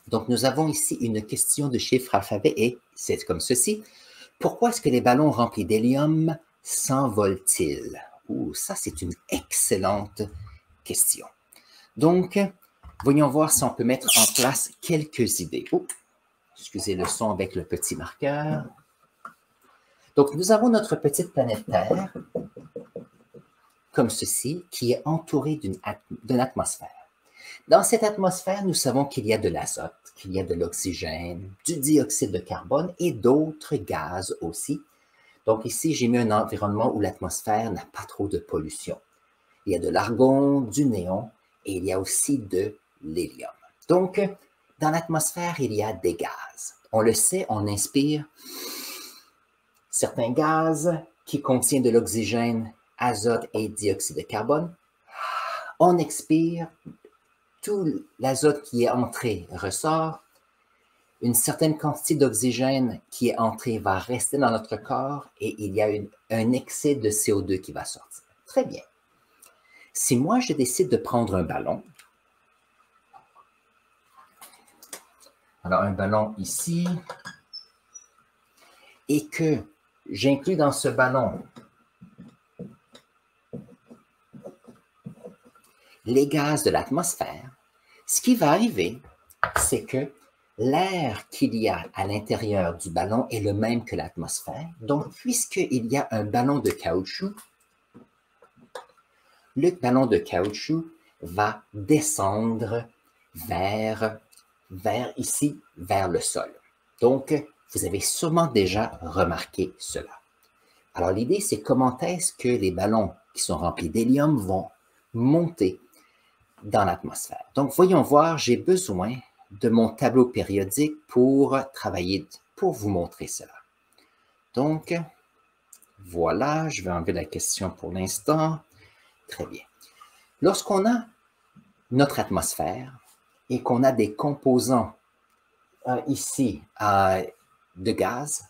Donc, nous avons ici une question de chiffre alphabet et c'est comme ceci. Pourquoi est-ce que les ballons remplis d'hélium s'envolent-ils? Ouh, ça, c'est une excellente question. Donc, voyons voir si on peut mettre en place quelques idées. Oh, excusez le son avec le petit marqueur. Donc, nous avons notre petite planète Terre, comme ceci, qui est entourée d'une atmosphère. Dans cette atmosphère, nous savons qu'il y a de l'azote, qu'il y a de l'oxygène, du dioxyde de carbone et d'autres gaz aussi. Donc ici, j'ai mis un environnement où l'atmosphère n'a pas trop de pollution. Il y a de l'argon, du néon et il y a aussi de l'hélium. Donc, dans l'atmosphère, il y a des gaz. On le sait, on inspire certains gaz qui contiennent de l'oxygène, azote et dioxyde de carbone. On expire tout l'azote qui est entré ressort. Une certaine quantité d'oxygène qui est entrée va rester dans notre corps et il y a un excès de CO2 qui va sortir. Très bien. Si moi, je décide de prendre un ballon, alors un ballon ici, et que j'inclus dans ce ballon les gaz de l'atmosphère, ce qui va arriver, c'est que l'air qu'il y a à l'intérieur du ballon est le même que l'atmosphère. Donc, puisqu'il y a un ballon de caoutchouc, le ballon de caoutchouc va descendre vers ici, vers le sol. Donc, vous avez sûrement déjà remarqué cela. Alors, l'idée, c'est comment est-ce que les ballons qui sont remplis d'hélium vont monter dans l'atmosphère. Donc, voyons voir, j'ai besoin de mon tableau périodique pour travailler, pour vous montrer cela. Donc, voilà, je vais enlever la question pour l'instant. Très bien. Lorsqu'on a notre atmosphère et qu'on a des composants ici de gaz,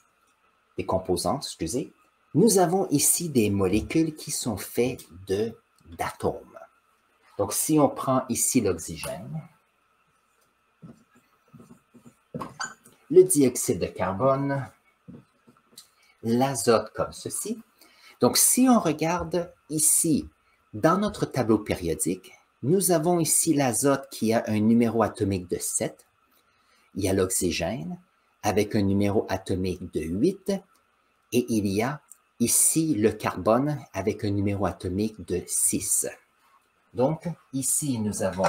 des composantes, excusez, nous avons ici des molécules qui sont faites d'atomes. Donc, si on prend ici l'oxygène, le dioxyde de carbone, l'azote comme ceci. Donc, si on regarde ici, dans notre tableau périodique, nous avons ici l'azote qui a un numéro atomique de 7. Il y a l'oxygène avec un numéro atomique de 8. Et il y a ici le carbone avec un numéro atomique de 6. Donc, ici, nous avons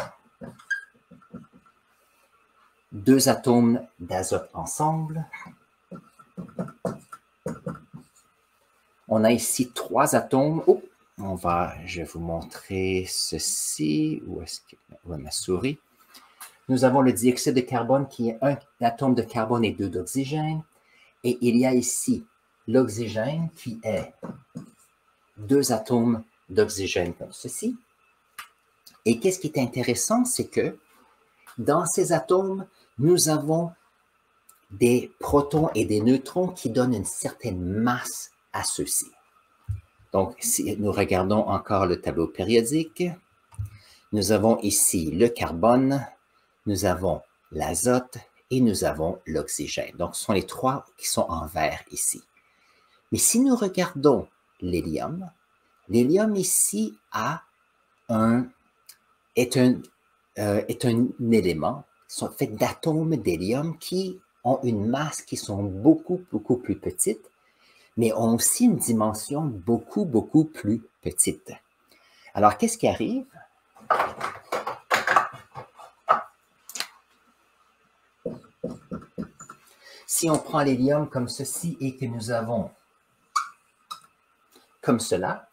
2 atomes d'azote ensemble. On a ici 3 atomes. Oh, je vais vous montrer ceci. Où est-ce que ma souris? Nous avons le dioxyde de carbone qui est 1 atome de carbone et 2 d'oxygène. Et il y a ici l'oxygène qui est 2 atomes d'oxygène comme ceci. Et qu'est-ce qui est intéressant, c'est que dans ces atomes, nous avons des protons et des neutrons qui donnent une certaine masse à ceux-ci. Donc, si nous regardons encore le tableau périodique, nous avons ici le carbone, nous avons l'azote et nous avons l'oxygène. Donc, ce sont les 3 qui sont en vert ici. Mais si nous regardons l'hélium ici est un élément fait d'atomes d'hélium qui ont une masse qui sont beaucoup, beaucoup plus petites, mais ont aussi une dimension beaucoup, beaucoup plus petite. Alors, qu'est-ce qui arrive? Si on prend l'hélium comme ceci et que nous avons comme cela,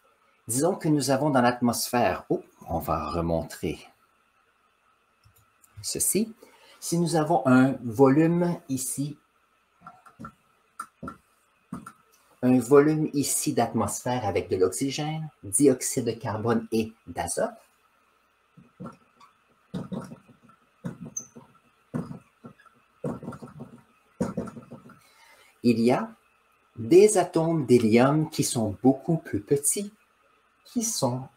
disons que nous avons dans l'atmosphère, on va remontrer ceci. Si nous avons un volume ici d'atmosphère avec de l'oxygène, dioxyde de carbone et d'azote, il y a des atomes d'hélium qui sont beaucoup plus petits, qui sont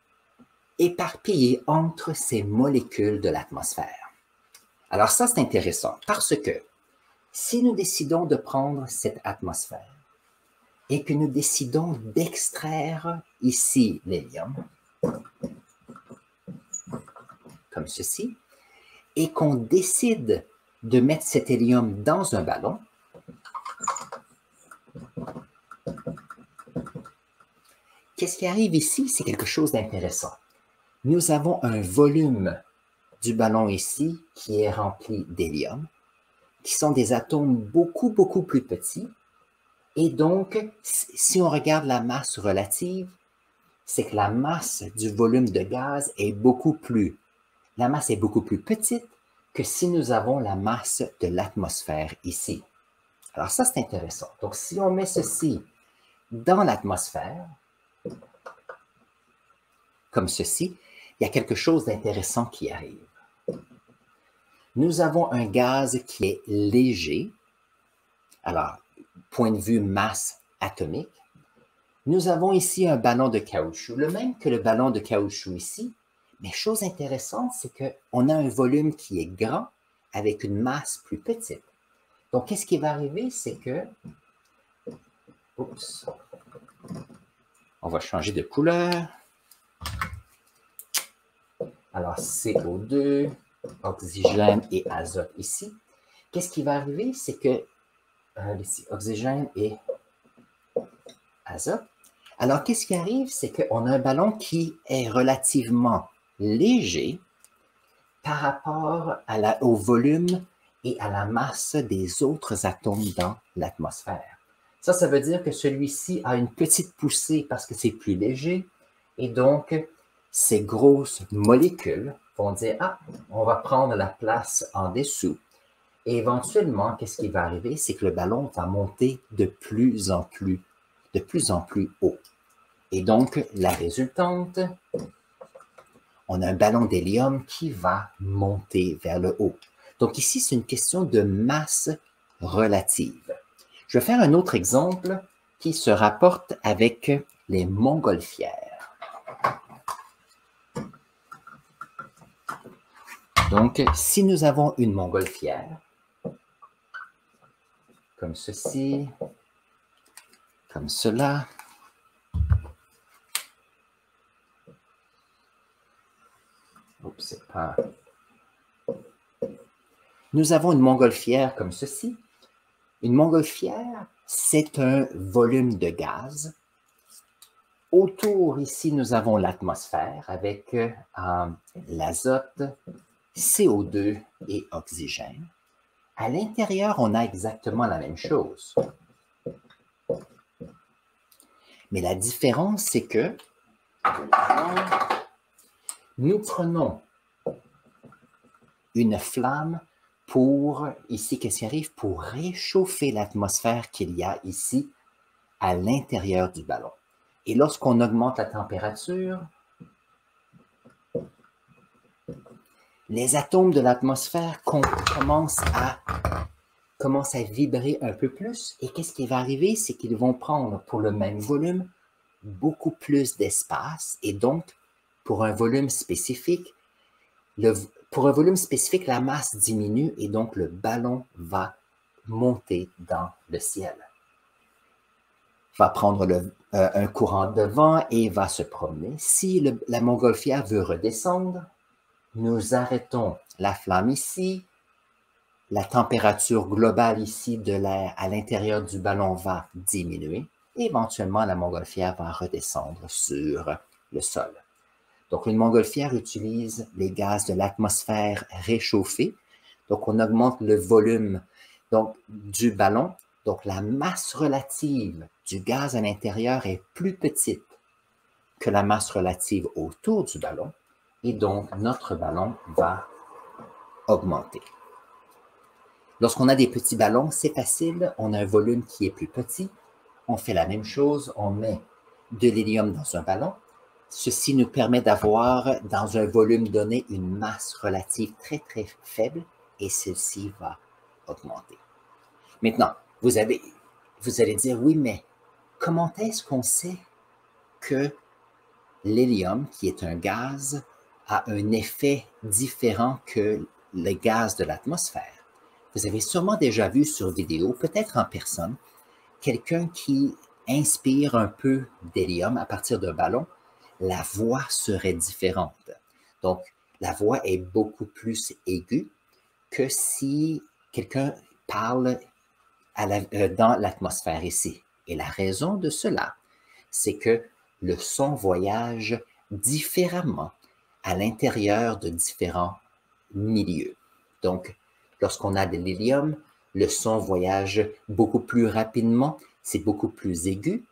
éparpillés entre ces molécules de l'atmosphère. Alors ça, c'est intéressant parce que si nous décidons de prendre cette atmosphère et que nous décidons d'extraire ici l'hélium, comme ceci, et qu'on décide de mettre cet hélium dans un ballon, qu'est-ce qui arrive ici? C'est quelque chose d'intéressant. Nous avons un volume du ballon ici qui est rempli d'hélium, qui sont des atomes beaucoup, beaucoup plus petits. Et donc, si on regarde la masse relative, c'est que la masse du volume de gaz est beaucoup plus, la masse est beaucoup plus petite que si nous avons la masse de l'atmosphère ici. Alors ça, c'est intéressant. Donc, si on met ceci dans l'atmosphère, comme ceci, il y a quelque chose d'intéressant qui arrive. Nous avons un gaz qui est léger. Alors, point de vue masse atomique, nous avons ici un ballon de caoutchouc, le même que le ballon de caoutchouc ici, mais chose intéressante, c'est qu'on a un volume qui est grand avec une masse plus petite. Donc, qu'est-ce qui va arriver, c'est que, oups, on va changer de couleur. Alors, CO2, oxygène et azote ici. Qu'est-ce qui va arriver, c'est que, ici, oxygène et azote. Alors, qu'est-ce qui arrive, c'est qu'on a un ballon qui est relativement léger par rapport au volume et à la masse des autres atomes dans l'atmosphère. Ça veut dire que celui-ci a une petite poussée parce que c'est plus léger et donc ces grosses molécules vont dire « Ah, on va prendre la place en dessous ». Et éventuellement, qu'est-ce qui va arriver? C'est que le ballon va monter de plus en plus haut. Et donc, la résultante, on a un ballon d'hélium qui va monter vers le haut. Donc ici, c'est une question de masse relative. Je vais faire un autre exemple qui se rapporte avec les montgolfières. Donc, si nous avons une montgolfière, comme ceci, comme cela, nous avons une montgolfière comme ceci. Une montgolfière, c'est un volume de gaz. Autour, ici, nous avons l'atmosphère avec l'azote, CO2 et oxygène. À l'intérieur, on a exactement la même chose. Mais la différence, c'est que nous prenons une flamme pour, ici, qu'est-ce qui arrive? Pour réchauffer l'atmosphère qu'il y a ici à l'intérieur du ballon. Et lorsqu'on augmente la température, les atomes de l'atmosphère commencent à vibrer un peu plus. Et qu'est-ce qui va arriver? C'est qu'ils vont prendre pour le même volume beaucoup plus d'espace. Et donc, pour un volume spécifique, la masse diminue et donc le ballon va monter dans le ciel. Va prendre un courant de vent et va se promener. Si la montgolfière veut redescendre, nous arrêtons la flamme ici. La température globale ici de l'air à l'intérieur du ballon va diminuer. Et éventuellement, la montgolfière va redescendre sur le sol. Donc, une montgolfière utilise les gaz de l'atmosphère réchauffés. Donc, on augmente le volume du ballon. Donc, la masse relative du gaz à l'intérieur est plus petite que la masse relative autour du ballon. Et donc, notre ballon va augmenter. Lorsqu'on a des petits ballons, c'est facile. On a un volume qui est plus petit. On fait la même chose. On met de l'hélium dans un ballon. Ceci nous permet d'avoir, dans un volume donné, une masse relative très, très faible et celle-ci va augmenter. Maintenant, vous allez dire, oui, mais comment est-ce qu'on sait que l'hélium, qui est un gaz, a un effet différent que le gaz de l'atmosphère. Vous avez sûrement déjà vu sur vidéo, peut-être en personne, quelqu'un qui inspire un peu d'hélium à partir d'un ballon, la voix serait différente. Donc, la voix est beaucoup plus aiguë que si quelqu'un parle dans l'atmosphère ici. Et la raison de cela, c'est que le son voyage différemment à l'intérieur de différents milieux. Donc, lorsqu'on a de l'hélium, le son voyage beaucoup plus rapidement, c'est beaucoup plus aigu.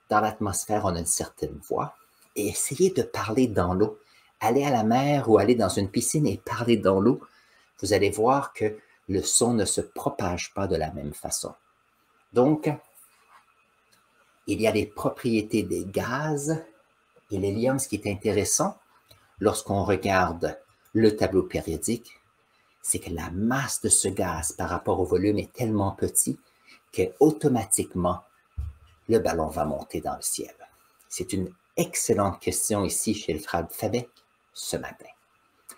Dans l'atmosphère, on a une certaine voix. Et essayez de parler dans l'eau. Allez à la mer ou allez dans une piscine et parlez dans l'eau. Vous allez voir que le son ne se propage pas de la même façon. Donc, il y a les propriétés des gaz et l'hélium. Ce qui est intéressant lorsqu'on regarde le tableau périodique, c'est que la masse de ce gaz par rapport au volume est tellement petit qu'automatiquement, le ballon va monter dans le ciel. C'est une excellente question ici chez le alphabet ce matin.